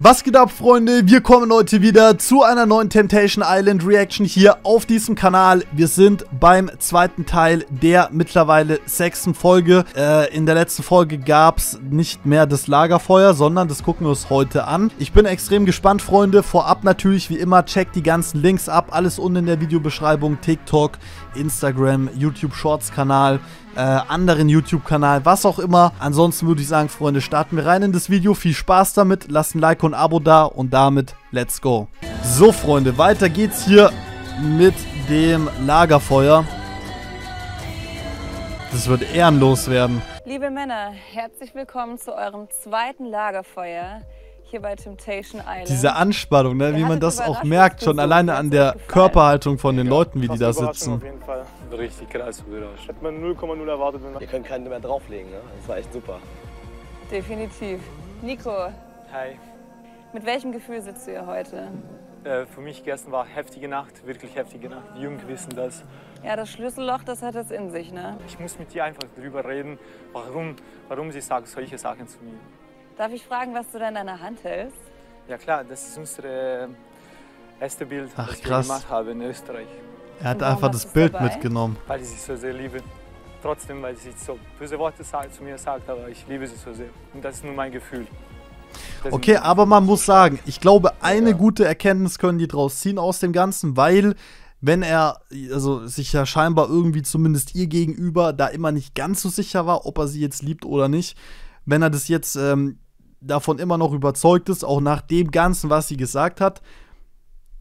Was geht ab, Freunde? Wir kommen heute wieder zu einer neuen Temptation Island Reaction hier auf diesem Kanal. Wir sind beim zweiten Teil der mittlerweile 6. Folge. In der letzten Folge gab es nicht mehr das Lagerfeuer, sondern das gucken wir uns heute an. Ich bin extrem gespannt, Freunde. Vorab natürlich, wie immer, checkt die ganzen Links ab. Alles unten in der Videobeschreibung. TikTok, Instagram, YouTube Shorts Kanal, anderen YouTube-Kanal, was auch immer. Ansonsten würde ich sagen, Freunde, starten wir rein in das Video. Viel Spaß damit, lasst ein Like und ein Abo da und damit let's go. So, Freunde, weiter geht's hier mit dem Lagerfeuer. Das wird ehrenlos werden. Liebe Männer, herzlich willkommen zu eurem zweiten Lagerfeuer hier bei Temptation Island. Diese Anspannung, ne, wie man das auch merkt, schon alleine an der Körperhaltung von den Leuten, wie die da sitzen. Auf jeden Fall. Richtig krass überrascht. Hätte man 0,0 erwartet. Wir können keinen mehr drauflegen, ne? Das war echt super. Definitiv. Nico, Hi. mit welchem Gefühl sitzt du hier heute? Für mich gestern war heftige Nacht, wirklich heftige Nacht. Die Jungen wissen das. Ja, das Schlüsselloch, das hat es in sich, ne? Ich muss mit dir einfach drüber reden, warum sie sagen solche Sachen zu mir. Darf ich fragen, was du da in deiner Hand hältst? Ja klar, das ist unser erstes Bild, Ach, das krass. wir gemacht haben in Österreich. Er hat Warum einfach hast das du's Bild dabei? mitgenommen. Weil ich sie so sehr liebe. Trotzdem, weil sie so böse Worte zu mir sagt, aber ich liebe sie so sehr. Und das ist nur mein Gefühl. Okay, aber man muss sagen, ich glaube, eine gute Erkenntnis können die draus ziehen aus dem Ganzen, weil wenn er also sich ja scheinbar irgendwie zumindest ihr gegenüber da immer nicht ganz so sicher war, ob er sie jetzt liebt oder nicht, wenn er das jetzt davon immer noch überzeugt ist, auch nach dem Ganzen, was sie gesagt hat,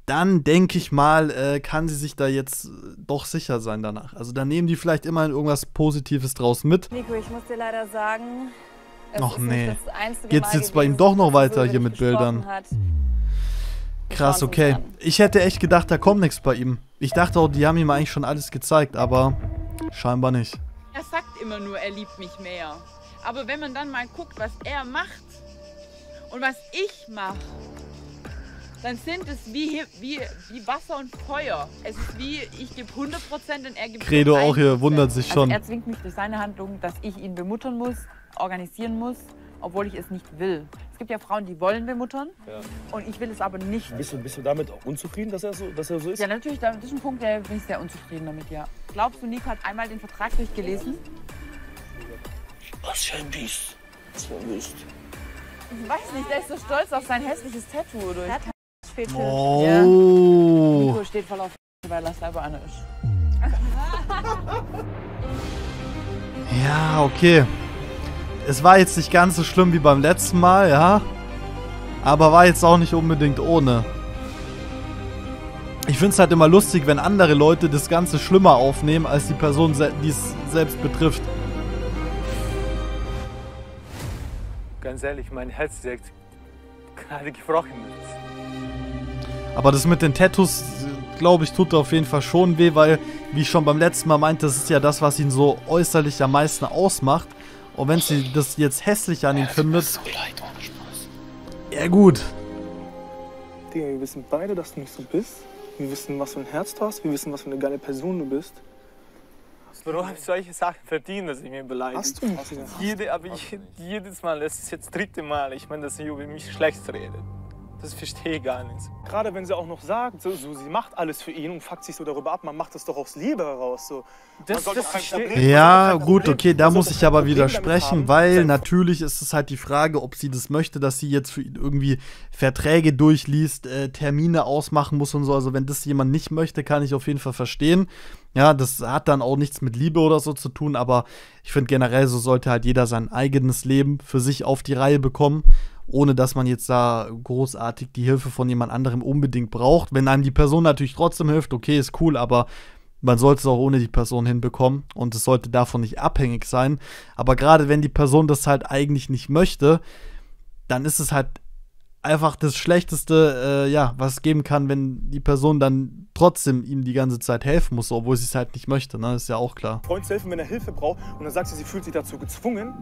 dann denke ich mal, kann sie sich da jetzt doch sicher sein danach. Also da nehmen die vielleicht immerhin irgendwas Positives draus mit. Nico, ich muss dir leider sagen, es Och, ist nee. nicht das einzige Geht's Mal jetzt bei ihm gewesen, doch noch dass weiter so hier über mit dich Bildern? gesprochen hat. Wir Krass, schauen's uns okay. an. Ich hätte echt gedacht, da kommt nichts bei ihm. Ich dachte auch, die haben ihm eigentlich schon alles gezeigt, aber scheinbar nicht. Er sagt immer nur, er liebt mich mehr. Aber wenn man dann mal guckt, was er macht und was ich mache, dann sind es wie Wasser und Feuer. Es ist wie, ich gebe 100% und er gibt Credo auch hier 1%. wundert sich schon. Also er zwingt mich durch seine Handlung, dass ich ihn bemuttern muss, organisieren muss, obwohl ich es nicht will. Es gibt ja Frauen, die wollen bemuttern und ich will es aber nicht. Bist du damit unzufrieden, dass er so ist? Ja, natürlich, das ist ein Punkt, da bin ich sehr unzufrieden damit, ja. Glaubst du, Nico hat einmal den Vertrag durchgelesen? Was für ein Biest. Was für ein Biest. Ich weiß nicht, der ist so stolz auf sein hässliches Tattoo. Oder? Oh. Nico steht voll auf, weil er selber einer ist. Ja, okay. Es war jetzt nicht ganz so schlimm wie beim letzten Mal, ja. Aber war jetzt auch nicht unbedingt ohne. Ich finde es halt immer lustig, wenn andere Leute das Ganze schlimmer aufnehmen, als die Person, die es selbst betrifft. Ganz ehrlich, mein Herz sagt, gerade gebrochen ist. Aber das mit den Tattoos, glaube ich, tut auf jeden Fall schon weh, weil, wie ich schon beim letzten Mal meinte, das ist ja das, was ihn so äußerlich am meisten ausmacht. Und wenn sie das jetzt hässlich an ihm findet... So leid, ohne Spaß. Ja gut. Digga, wir wissen beide, dass du nicht so bist. Wir wissen, was für ein Herz du hast. Wir wissen, was für eine geile Person du bist. Warum habe ich solche Sachen verdient, dass ich mir beleidigt? Hast du nicht, Digga. Jedes Mal, das ist jetzt das 3. Mal, ich meine, dass sie über mich schlecht redet. Das verstehe ich gar nicht. Gerade wenn sie auch noch sagt, so, sie macht alles für ihn und fuckt sich so darüber ab, man macht das doch aus Liebe heraus. So. Das verstehe ich. Ja, gut, okay, da muss ich aber widersprechen, weil natürlich ist es halt die Frage, ob sie das möchte, dass sie jetzt für ihn irgendwie Verträge durchliest, Termine ausmachen muss und so. Also wenn das jemand nicht möchte, kann ich auf jeden Fall verstehen. Ja, das hat dann auch nichts mit Liebe oder so zu tun, aber ich finde generell, so sollte halt jeder sein eigenes Leben für sich auf die Reihe bekommen, ohne dass man jetzt da großartig die Hilfe von jemand anderem unbedingt braucht. Wenn einem die Person natürlich trotzdem hilft, okay, ist cool, aber man sollte es auch ohne die Person hinbekommen und es sollte davon nicht abhängig sein. Aber gerade wenn die Person das halt eigentlich nicht möchte, dann ist es halt einfach das Schlechteste, ja, was es geben kann, wenn die Person dann trotzdem ihm die ganze Zeit helfen muss, obwohl sie es halt nicht möchte, ne? Ist ja auch klar. Freund zu helfen, wenn er Hilfe braucht und dann sagt sie, sie fühlt sich dazu gezwungen.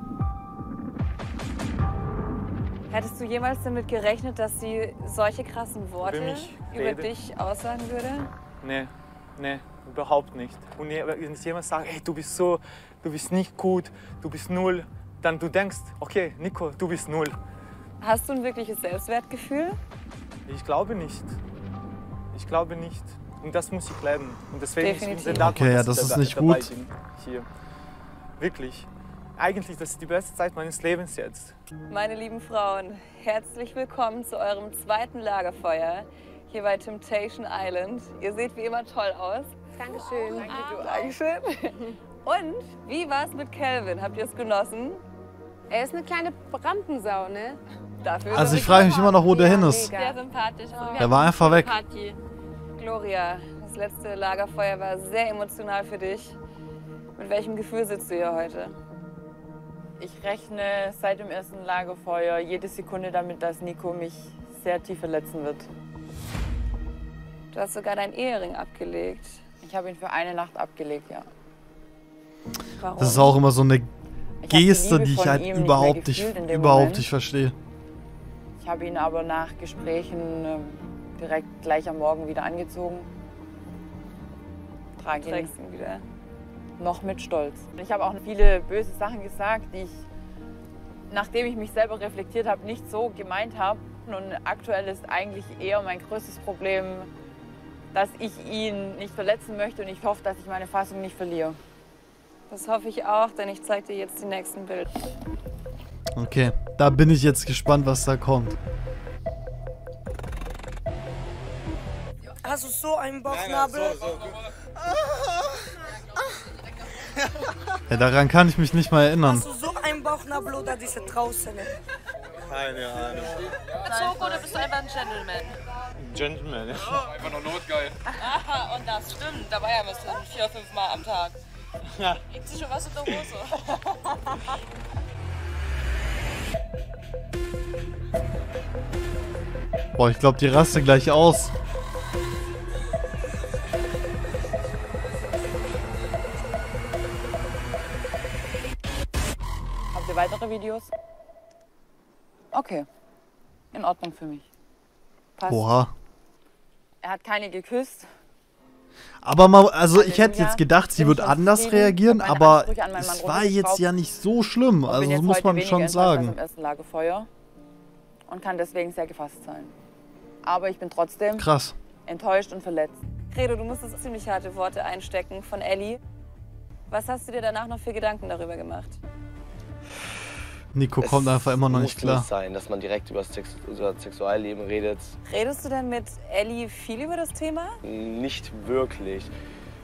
Hättest du jemals damit gerechnet, dass sie solche krassen Worte Über mich über redet? dich aussagen würde? Nee, überhaupt nicht. Und wenn jemand sagt, hey, du bist nicht gut, du bist null, dann du denkst, okay, Nico, du bist null. Hast du ein wirkliches Selbstwertgefühl? Ich glaube nicht. Ich glaube nicht. Und das muss ich lernen. Und deswegen Definitiv. ich bin sehr dankbar, Okay, ja, dass das ich ist nicht dabei gut. bin hier. Wirklich. Eigentlich, das ist die beste Zeit meines Lebens jetzt. Meine lieben Frauen, herzlich willkommen zu eurem zweiten Lagerfeuer hier bei Temptation Island. Ihr seht wie immer toll aus. Dankeschön. Dankeschön. Und wie war's mit Calvin? Habt ihr es genossen? Er ist eine kleine Rampensau, ne? Dafür ist Also er ich frage mich immer noch, wo der hin ist. Mega. sympathisch. Der war einfach weg. Gloria, das letzte Lagerfeuer war sehr emotional für dich. Mit welchem Gefühl sitzt du hier heute? Ich rechne seit dem ersten Lagerfeuer jede Sekunde damit, dass Nico mich sehr tief verletzen wird. Du hast sogar deinen Ehering abgelegt. Ich habe ihn für eine Nacht abgelegt, ja. Warum? Das ist auch immer so eine Ich hab Geste, Liebe die ich von halt ihm nicht mehr überhaupt gefühlt in nicht, dem überhaupt Moment. nicht verstehe. Ich habe ihn aber nach Gesprächen direkt gleich am Morgen wieder angezogen. Trage ihn Trägst ihn wieder. noch mit Stolz. Ich habe auch viele böse Sachen gesagt, die ich, nachdem ich mich selber reflektiert habe, nicht so gemeint habe. Und aktuell ist eigentlich eher mein größtes Problem, dass ich ihn nicht verletzen möchte und ich hoffe, dass ich meine Fassung nicht verliere. Das hoffe ich auch, denn ich zeige dir jetzt die nächsten Bilder. Okay, da bin ich jetzt gespannt, was da kommt. Hast du so einen Bauchnabel? Ja, daran kann ich mich nicht mal erinnern. Hast du so einen Bauchnabel oder diese Trauzelle? Keine Ahnung. Zoko, oder bist du einfach ein Gentleman? Gentleman, ja. Einfach nur notgeil. Aha, und das stimmt. Da war ja was 4, 5 Mal am Tag. Liegt sich schon was in der Hose? Boah, ich glaube, die raste gleich aus. Habt ihr weitere Videos? Okay. In Ordnung für mich. Passt. Oha. Er hat keine geküsst. Aber mal, also ich hätte Halleluja. jetzt gedacht, sie Bin wird schon anders zufrieden. reagieren, Hab meine aber Ansprüche an meinen Mann es war jetzt runtergeschraubt. ja nicht so schlimm. Und Also bin das jetzt muss heute man weniger schon enttäuscht als sagen. im ersten Lagerfeuer und kann deswegen sehr gefasst sein. Aber ich bin trotzdem Krass. enttäuscht und verletzt. Credo, du musstest ziemlich harte Worte einstecken von Ellie. Was hast du dir danach noch für Gedanken darüber gemacht? Nico kommt einfach immer noch nicht Muss klar. nicht sein, dass man direkt über das Sexualleben redet. Redest du denn mit Ellie viel über das Thema? Nicht wirklich.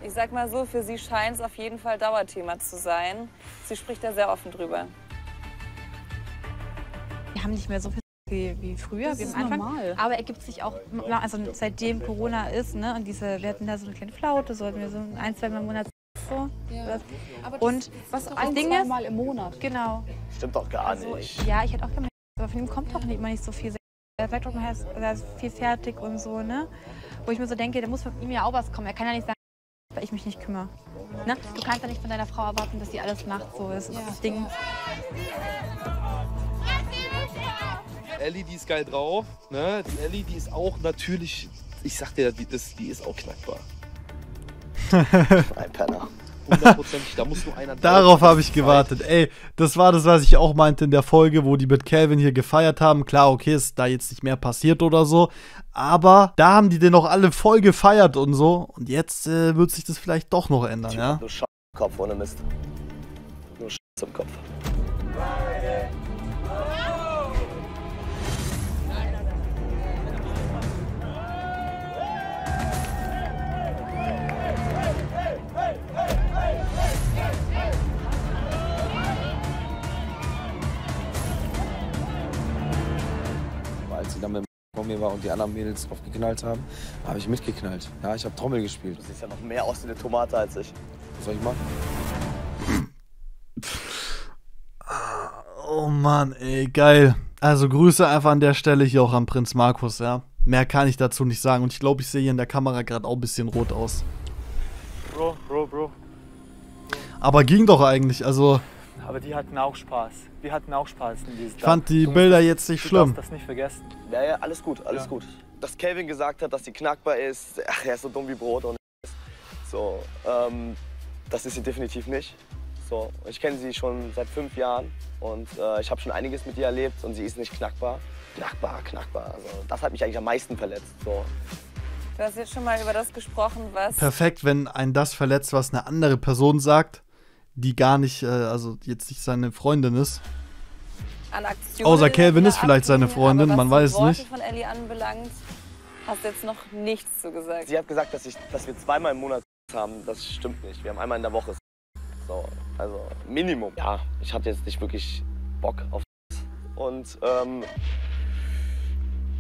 Ich sag mal so, für sie scheint es auf jeden Fall Dauerthema zu sein. Sie spricht da sehr offen drüber. Wir haben nicht mehr so viel wie früher, wie am Anfang. Normal. Aber er gibt sich auch, also seitdem Corona ist, ne, und wir hatten da so eine kleine Flaute, so hatten wir so 1, 2 Mal im Monat so. Ja. Und Was das ein, Ding ist, zweimal im Monat. genau. Stimmt doch gar Also, nicht. ja, ich hätte auch gemerkt, aber von ihm kommt doch immer nicht so viel. Er sagt doch, er ist viel fertig und so, ne? Wo ich mir so denke, da muss von ihm ja auch was kommen. Er kann ja nicht sagen, weil ich mich nicht kümmere. Ne? Du kannst ja nicht von deiner Frau erwarten, dass sie alles macht. So, das ist das Ding. Ellie, die ist geil drauf. Ne? Die Ellie, die ist auch natürlich, ich sag dir, die ist auch knackbar. Ein Penner. 100%, da muss nur einer Darauf habe ich gewartet. Ey, das war das, was ich auch meinte in der Folge, wo die mit Calvin hier gefeiert haben. Klar, okay, ist da jetzt nicht mehr passiert oder so. Aber da haben die den noch alle voll gefeiert und so. Und jetzt wird sich das vielleicht doch noch ändern, ja? Nur Scheiß im Kopf, ohne Mist. Nur Scheiß im Kopf. Als sie dann mit vor mir war und die anderen Mädels drauf geknallt haben, habe ich mitgeknallt. Ja, ich habe Trommel gespielt. Du siehst ja noch mehr aus wie eine Tomate als ich. Was soll ich machen? Oh Mann, ey, geil. Also Grüße einfach an der Stelle hier auch an Prinz Markus, ja. Mehr kann ich dazu nicht sagen. Und ich glaube, ich sehe hier in der Kamera gerade auch ein bisschen rot aus. Bro. Aber ging doch eigentlich, also Aber die hatten auch Spaß. Wir hatten auch Spaß in diesem ich fand die Bilder jetzt nicht schlimm. Du darfst das nicht vergessen. Ja, ja, alles gut, alles gut. Dass Calvin gesagt hat, dass sie knackbar ist, ach, er ist so dumm wie Brot und so, das ist sie definitiv nicht. So, ich kenne sie schon seit 5 Jahren und ich habe schon einiges mit ihr erlebt und sie ist nicht knackbar. Knackbar. Also, das hat mich eigentlich am meisten verletzt. So. Du hast jetzt schon mal über das gesprochen, was... Perfekt, wenn einen das verletzt, was eine andere Person sagt, die gar nicht, also jetzt nicht seine Freundin ist. An Aktionen Außer Calvin ist vielleicht seine Freundin, man weiß Worte nicht. von Ellie anbelangt, hast du jetzt noch nichts zu gesagt. Sie hat gesagt, dass wir 2-mal im Monat haben. Das stimmt nicht. Wir haben einmal in der Woche. So, also Minimum. Ja, ich hatte jetzt nicht wirklich Bock auf und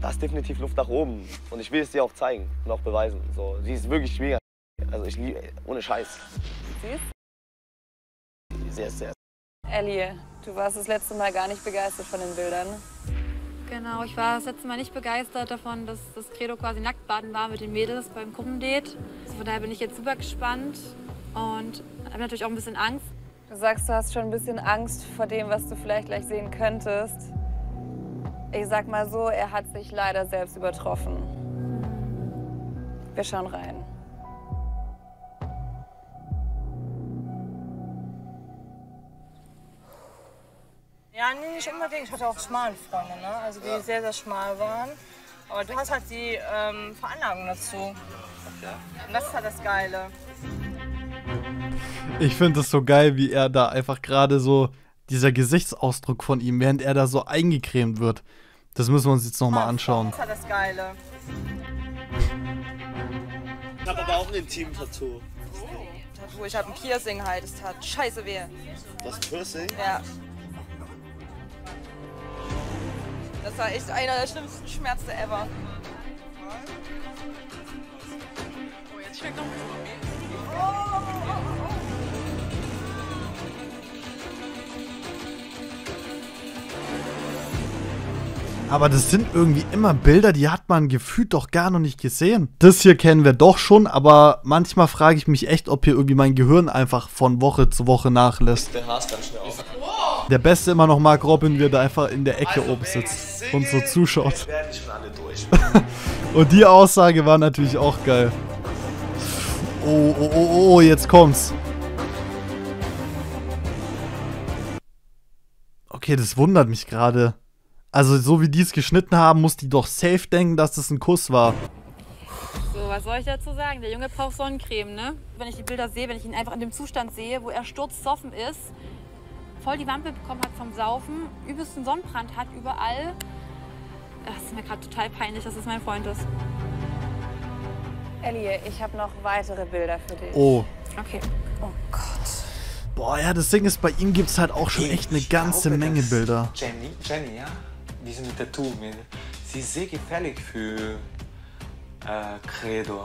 da ist definitiv Luft nach oben. Und ich will es dir auch zeigen und auch beweisen. So, sie ist wirklich mega. Also ich liebe, ohne Scheiß. Süß? Sehr. Ellie, du warst das letzte Mal gar nicht begeistert von den Bildern. Genau, ich war das letzte Mal nicht begeistert davon, dass das Credo quasi nackt baden war mit den Mädels beim Gruppendate. Also von daher bin ich jetzt super gespannt und habe natürlich auch ein bisschen Angst. Du sagst, du hast schon ein bisschen Angst vor dem, was du vielleicht gleich sehen könntest. Ich sag mal so, er hat sich leider selbst übertroffen. Wir schauen rein. Ja, nee, nicht unbedingt. Ich hatte auch schmale Freunde, ne? Also die sehr, sehr schmal waren. Aber du hast halt die Veranlagung dazu. Und das ist halt das Geile. Ich finde es so geil, wie er da einfach gerade so, dieser Gesichtsausdruck von ihm, während er da so eingecremt wird. Das müssen wir uns jetzt nochmal anschauen. Das ist halt das Geile. Ich habe aber auch ein Intim-Tattoo. Tattoo, ich habe ein Piercing halt. Das tat scheiße weh. Das Piercing? Ja. Das war echt einer der schlimmsten Schmerzen ever. Oh, jetzt schmeckt noch. Aber das sind irgendwie immer Bilder, die hat man gefühlt doch gar noch nicht gesehen. Das hier kennen wir doch schon, aber manchmal frage ich mich echt, ob hier irgendwie mein Gehirn einfach von Woche zu Woche nachlässt. Der Haar ist ganz schnell auf. Der Beste immer noch Mark Robin, wie er da einfach in der Ecke oben sitzt und so zuschaut. Werden schon alle durch. Und die Aussage war natürlich auch geil. Oh, jetzt kommt's. Okay, das wundert mich gerade. Also, so wie die es geschnitten haben, muss die doch safe denken, dass das ein Kuss war. So, was soll ich dazu sagen? Der Junge braucht Sonnencreme, ne? Wenn ich die Bilder sehe, wenn ich ihn einfach in dem Zustand sehe, wo er sturzsoffen ist, voll die Wampe bekommen hat vom Saufen, übelsten Sonnenbrand hat überall. Das ist mir gerade total peinlich, dass das mein Freund ist. Ellie, ich habe noch weitere Bilder für dich. Oh. Okay. Oh Gott. Boah, ja, das Ding ist, bei ihm gibt es halt auch schon echt eine ganze Menge Bilder. Jenny, ja? Diese mit Tattoo, sie ist sehr gefährlich für Credo.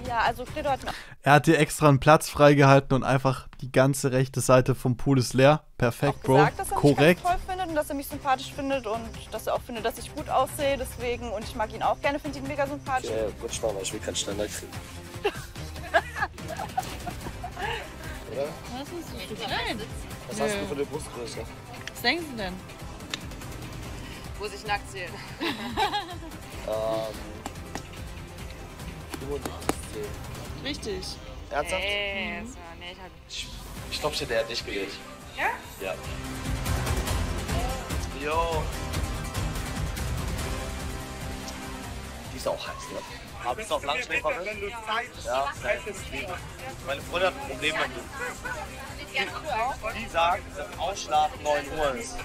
Ja, also Credo hat... Er hat dir extra einen Platz freigehalten und einfach die ganze rechte Seite vom Pool ist leer. Perfekt, Bro. gesagt, dass er mich Korrekt. ganz toll findet und dass er mich sympathisch findet und dass er auch findet, dass ich gut aussehe, deswegen, und ich mag ihn auch gerne, finde ihn mega sympathisch. Ja, gut, schau mal, ich will keinen Standard kriegen. Oder? Was hast du für eine Brustgröße? Was denkst du denn? Muss ich nackt sehen. 75. Richtig. Ernsthaft? Nee, Ich glaube, ich hätte eher dich gewählt. Ja? Ja. Jo. Die ist auch heiß, ne? Aber bist du auch Langschläferin? Ja. Meine Freundin hat ein Problem damit. Die sagt, dass Ausschlafen 9 Uhr ist.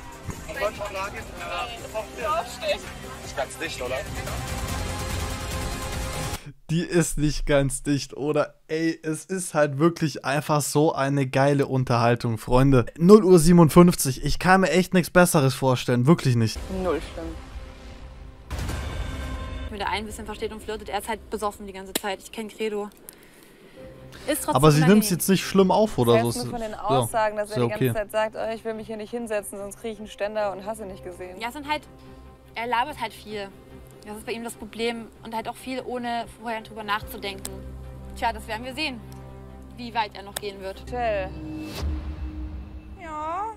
Ist ganz dicht, oder? Die ist nicht ganz dicht, oder? Ey, es ist halt wirklich einfach so eine geile Unterhaltung, Freunde. 0:57 Uhr, ich kann mir echt nichts Besseres vorstellen, wirklich nicht. Null schlimm. Wenn der ein bisschen versteht und flirtet, er ist halt besoffen die ganze Zeit. Ich kenne Credo. Ist trotzdem Aber sie nimmt es unangenehm. jetzt nicht schlimm auf oder so. Selbst nur von den Aussagen, dass ist er ja die okay. ganze Zeit sagt, oh, ich will mich hier nicht hinsetzen, sonst kriege ich einen Ständer und hasse nicht gesehen. Ja, es sind halt, er labert halt viel. Das ist bei ihm das Problem. Und halt auch viel, ohne vorher drüber nachzudenken. Tja, das werden wir sehen, wie weit er noch gehen wird. Chill. Ja.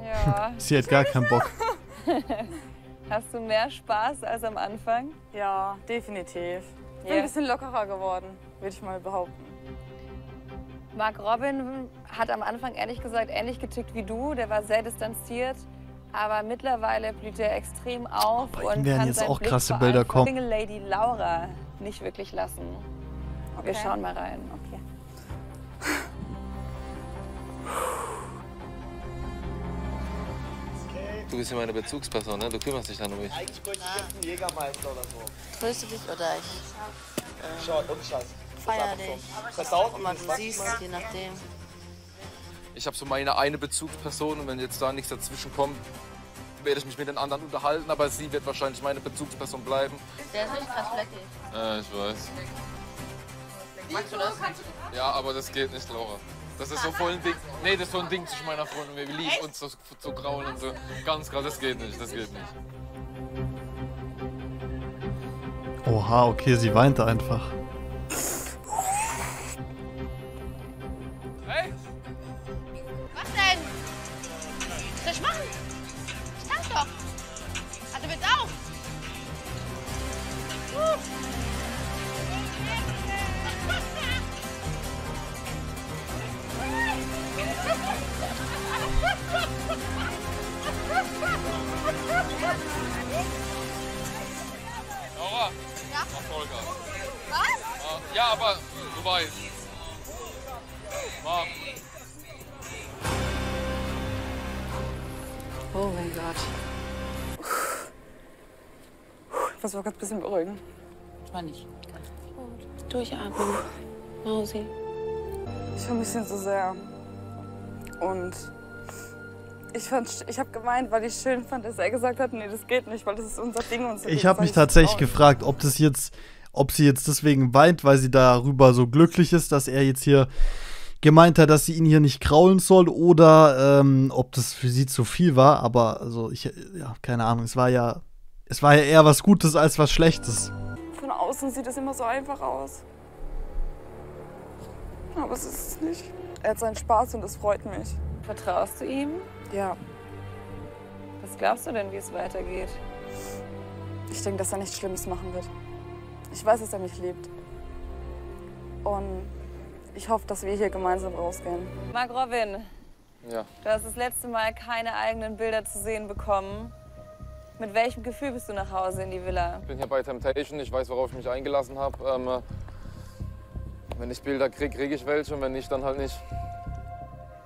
Ja. Sie hat gar keinen Bock. Hast du mehr Spaß als am Anfang? Ja, definitiv. Ich bin ein bisschen lockerer geworden, würde ich mal behaupten. Mark Robin hat am Anfang ehrlich gesagt ähnlich getickt wie du. Der war sehr distanziert. Aber mittlerweile blüht er extrem auf und werden kann jetzt seinen auch Blick krasse vor Bilder allem kommen. Single Lady Laura nicht wirklich lassen. Wir Okay. schauen mal rein. Okay. Du bist ja meine Bezugsperson, ne? Du kümmerst dich dann um mich. Eigentlich bräuchte ich jetzt einen Jägermeister oder so. Tröste dich oder ich Schau, und Scheiß. feier dich. Verdaut Guck mal, du siehst, je nachdem. Ich habe so meine eine Bezugsperson und wenn jetzt da nichts dazwischen kommt, werde ich mich mit den anderen unterhalten, aber sie wird wahrscheinlich meine Bezugsperson bleiben. Der ist richtig krass fleckig. Ich weiß. Magst du das? Ja, aber das geht nicht, Laura. Das ist so voll ein Ding. Nee, das ist so ein Ding zwischen meiner Freundin. Wir lieben uns so graulen und so. Ganz krass, das geht nicht, das geht nicht. Oha, okay, sie weinte einfach. Hey! Was denn? Was soll ich machen? Ich tank doch. Also bitte auf. Laura, Ja? mach Vollgas. Was? Ja, aber du weißt. Mach. Oh mein Gott. Ich muss mal ganz ein bisschen beruhigen. War nicht. Durchatmen. Mausi. Ich vermisse ihn so sehr. Und ich habe gemeint, weil ich schön fand, dass er gesagt hat, nee, das geht nicht, weil das ist unser Ding und so. Ich habe mich tatsächlich gefragt, ob sie jetzt deswegen weint, weil sie darüber so glücklich ist, dass er jetzt hier gemeint hat, dass sie ihn hier nicht kraulen soll, oder ob das für sie zu viel war. Aber also keine Ahnung. Es war ja eher was Gutes als was Schlechtes. Von außen sieht es immer so einfach aus. Aber es ist es nicht. Er hat seinen Spaß und das freut mich. Vertraust du ihm? Ja. Was glaubst du denn, wie es weitergeht? Ich denke, dass er nichts Schlimmes machen wird. Ich weiß, dass er mich liebt. Und ich hoffe, dass wir hier gemeinsam rausgehen. Mark Robin, Ja. du hast das letzte Mal keine eigenen Bilder zu sehen bekommen. Mit welchem Gefühl bist du nach Hause in die Villa? Ich bin hier bei Temptation, ich weiß, worauf ich mich eingelassen habe. Wenn ich Bilder kriege, kriege ich welche und wenn nicht, dann halt nicht.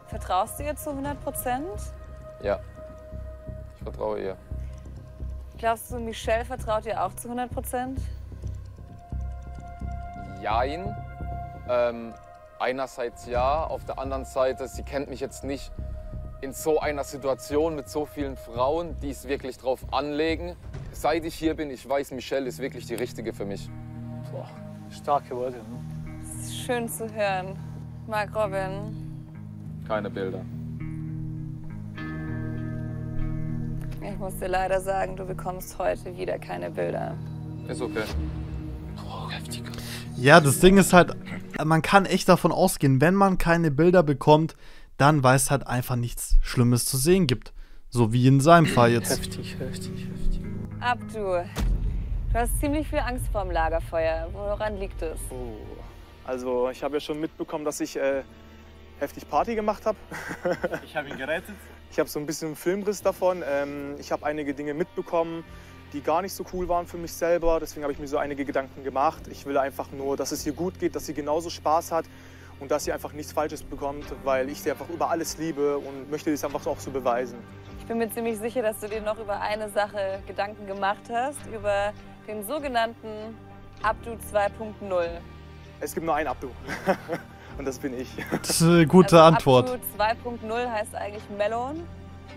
Vertraust du ihr zu 100%? Ja, ich vertraue ihr. Glaubst du, Michelle vertraut dir auch zu 100%? Jein. Einerseits ja, auf der anderen Seite, sie kennt mich jetzt nicht in so einer Situation mit so vielen Frauen, die es wirklich drauf anlegen. Seit ich hier bin, ich weiß, Michelle ist wirklich die Richtige für mich. Boah, starke Worte. Ne? Das ist schön zu hören. Mark Robin, Keine Bilder. ich muss dir leider sagen, du bekommst heute wieder keine Bilder. Ist okay. Ja, das Ding ist halt, man kann echt davon ausgehen, wenn man keine Bilder bekommt, dann weil es halt einfach nichts Schlimmes zu sehen gibt. So wie in seinem Fall jetzt. Heftig. Abdu, du hast ziemlich viel Angst vor dem Lagerfeuer. Woran liegt es? Oh. Also ich habe ja schon mitbekommen, dass ich heftig Party gemacht habe. Ich habe ihn gerettet. Ich habe so ein bisschen einen Filmriss davon. Ich habe einige Dinge mitbekommen, die gar nicht so cool waren für mich selber. Deswegen habe ich mir so einige Gedanken gemacht. Ich will einfach nur, dass es ihr gut geht, dass sie genauso Spaß hat und dass sie einfach nichts Falsches bekommt, weil ich sie einfach über alles liebe und möchte das einfach auch so beweisen. Ich bin mir ziemlich sicher, dass du dir noch über eine Sache Gedanken gemacht hast, über den sogenannten Abdu 2.0. Es gibt nur einen Abdu und das bin ich. Das ist eine gute Antwort. Abdu 2.0 heißt eigentlich Melon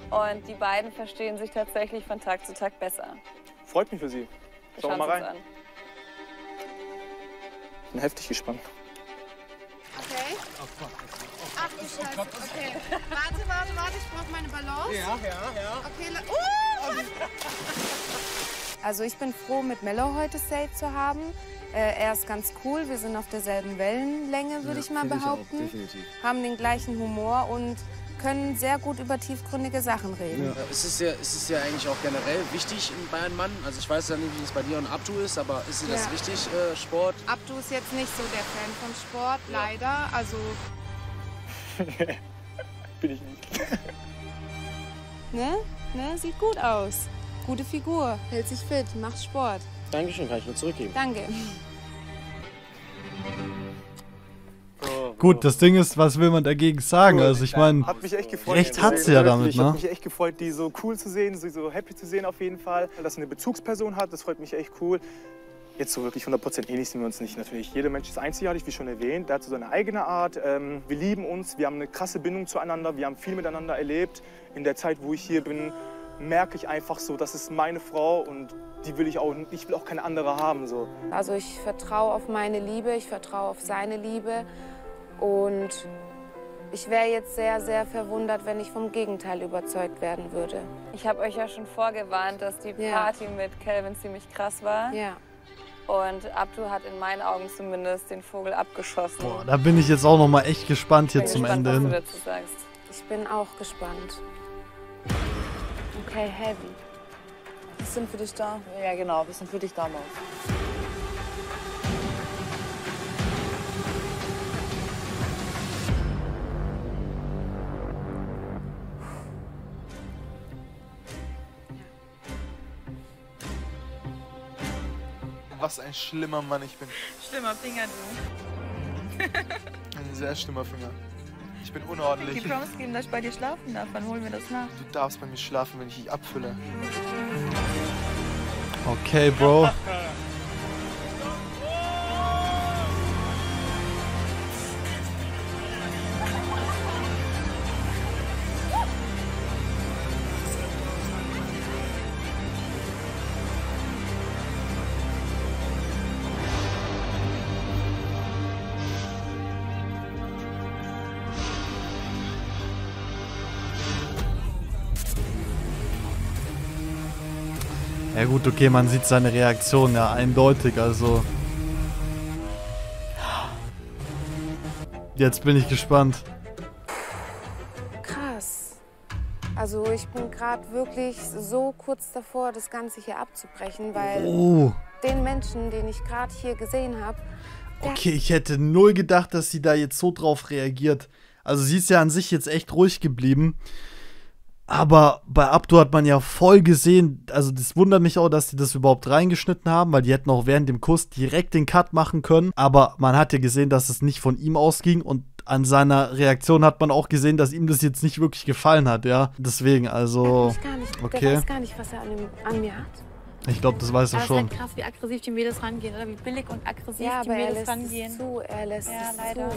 und die beiden verstehen sich tatsächlich von Tag zu Tag besser. Freut mich für Sie. Schauen wir mal rein. An. Ich bin heftig gespannt. Okay. Ach du Scheiße, okay. Warte, ich brauche meine Balance. Ja. Okay, Also ich bin froh, mit Mello heute Date zu haben. Er ist ganz cool, wir sind auf derselben Wellenlänge, würde ich mal behaupten. Definitiv. Haben den gleichen Humor und können sehr gut über tiefgründige Sachen reden. Ja. Es ist ja eigentlich auch generell wichtig bei einem Mann. Also ich weiß ja nicht, wie es bei dir und Abdu ist, aber ist dir das wichtig, Sport? Abdu ist jetzt nicht so der Fan von Sport, leider. Also Bin ich nicht. ne? Sieht gut aus. Gute Figur, hält sich fit, macht Sport. Dankeschön, kann ich nur zurückgeben. Danke. Gut, das Ding ist, was will man dagegen sagen? Also ich meine, recht hat sie ja damit, Ich ne? habe mich echt gefreut, die so cool zu sehen, sie so happy zu sehen auf jeden Fall. Dass sie eine Bezugsperson hat, das freut mich echt cool. Jetzt so wirklich 100% ähnlich sind wir uns nicht. Natürlich, jeder Mensch ist einzigartig, wie schon erwähnt. Der hat so seine eigene Art. Wir lieben uns, wir haben eine krasse Bindung zueinander, wir haben viel miteinander erlebt. In der Zeit, wo ich hier bin, merke ich einfach so, das ist meine Frau und die will ich will auch keine andere haben. So. Also ich vertraue auf meine Liebe, ich vertraue auf seine Liebe und ich wäre jetzt sehr, sehr verwundert, wenn ich vom Gegenteil überzeugt werden würde. Ich habe euch ja schon vorgewarnt, dass die Party mit Calvin ziemlich krass war. Ja. Und Abdu hat in meinen Augen zumindest den Vogel abgeschossen. Boah, da bin ich jetzt auch noch mal echt gespannt hier zum Ende hin. Was du dazu sagst. Ich bin auch gespannt. Okay, heavy. Wir sind für dich da. Ja, genau, wir sind für dich da, Maus. Was ein schlimmer Mann ich bin. Schlimmer Finger, du. Ein sehr schlimmer Finger. Ich bin unordentlich. Die Promise geben, dass ich bei dir schlafen darf. Wann holen wir das nach? Du darfst bei mir schlafen, wenn ich dich abfülle. Okay, Bro. Ja gut, okay, man sieht seine Reaktion ja eindeutig, also... Jetzt bin ich gespannt. Krass. Also ich bin gerade wirklich so kurz davor, das Ganze hier abzubrechen, weil den Menschen, den ich gerade hier gesehen habe... Okay, ich hätte null gedacht, dass sie da jetzt so drauf reagiert. Also sie ist ja an sich jetzt echt ruhig geblieben. Aber bei Abdu hat man ja voll gesehen, also das wundert mich auch, dass die das überhaupt reingeschnitten haben, weil die hätten auch während dem Kuss direkt den Cut machen können. Aber man hat ja gesehen, dass es nicht von ihm ausging und an seiner Reaktion hat man auch gesehen, dass ihm das jetzt nicht wirklich gefallen hat, ja. Deswegen, also, okay. Der weiß gar nicht, was er an mir hat. Ich glaube, das weiß er schon. Das ist halt krass, wie aggressiv die Mädels rangehen, oder wie billig und aggressiv die Mädels rangehen. Er lässt es leider.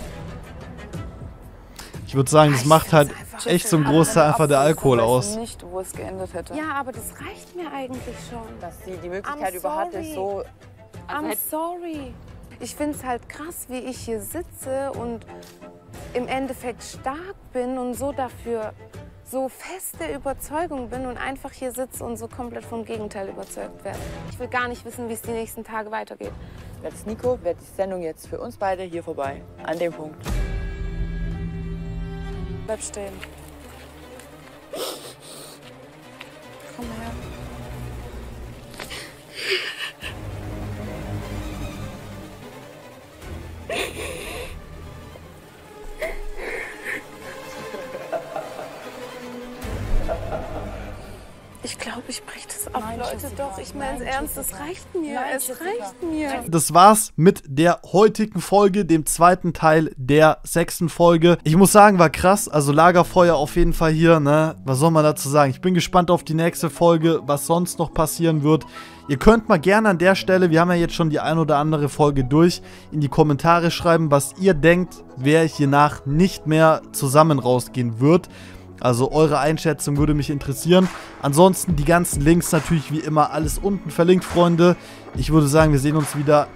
Ich würde sagen, das macht halt echt zum Großteil einfach der Alkohol aus. Ich weiß nicht, wo es geendet hätte. Ja, aber das reicht mir eigentlich schon. Dass sie die Möglichkeit überhaupt ist, so... I'm sorry. Ich finde es halt krass, wie ich hier sitze und im Endeffekt stark bin und so dafür so fest der Überzeugung bin und einfach hier sitze und so komplett vom Gegenteil überzeugt werde. Ich will gar nicht wissen, wie es die nächsten Tage weitergeht. Wäre das Nico, wäre die Sendung jetzt für uns beide hier vorbei. An dem Punkt. Bleib stehen. Komm her. Ich glaube, ich breche das ab, Leute. Doch, ich meine es ernst. Es reicht mir. Es reicht mir. Das war's mit der heutigen Folge, dem zweiten Teil der 6. Folge. Ich muss sagen, war krass. Also Lagerfeuer auf jeden Fall hier, ne? Was soll man dazu sagen? Ich bin gespannt auf die nächste Folge, was sonst noch passieren wird. Ihr könnt mal gerne an der Stelle, wir haben ja jetzt schon die ein oder andere Folge durch, in die Kommentare schreiben, was ihr denkt, wer hiernach nicht mehr zusammen rausgehen wird. Also eure Einschätzung würde mich interessieren. Ansonsten die ganzen Links natürlich wie immer alles unten verlinkt, Freunde. Ich würde sagen, wir sehen uns wieder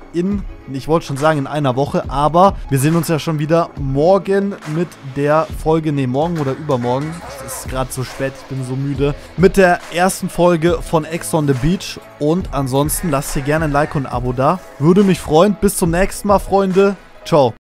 ich wollte schon sagen in einer Woche, aber wir sehen uns ja schon wieder morgen mit der Folge, morgen oder übermorgen. Es ist gerade so spät, ich bin so müde. Mit der ersten Folge von Ex on the Beach. Und ansonsten lasst ihr gerne ein Like und ein Abo da. Würde mich freuen. Bis zum nächsten Mal, Freunde. Ciao.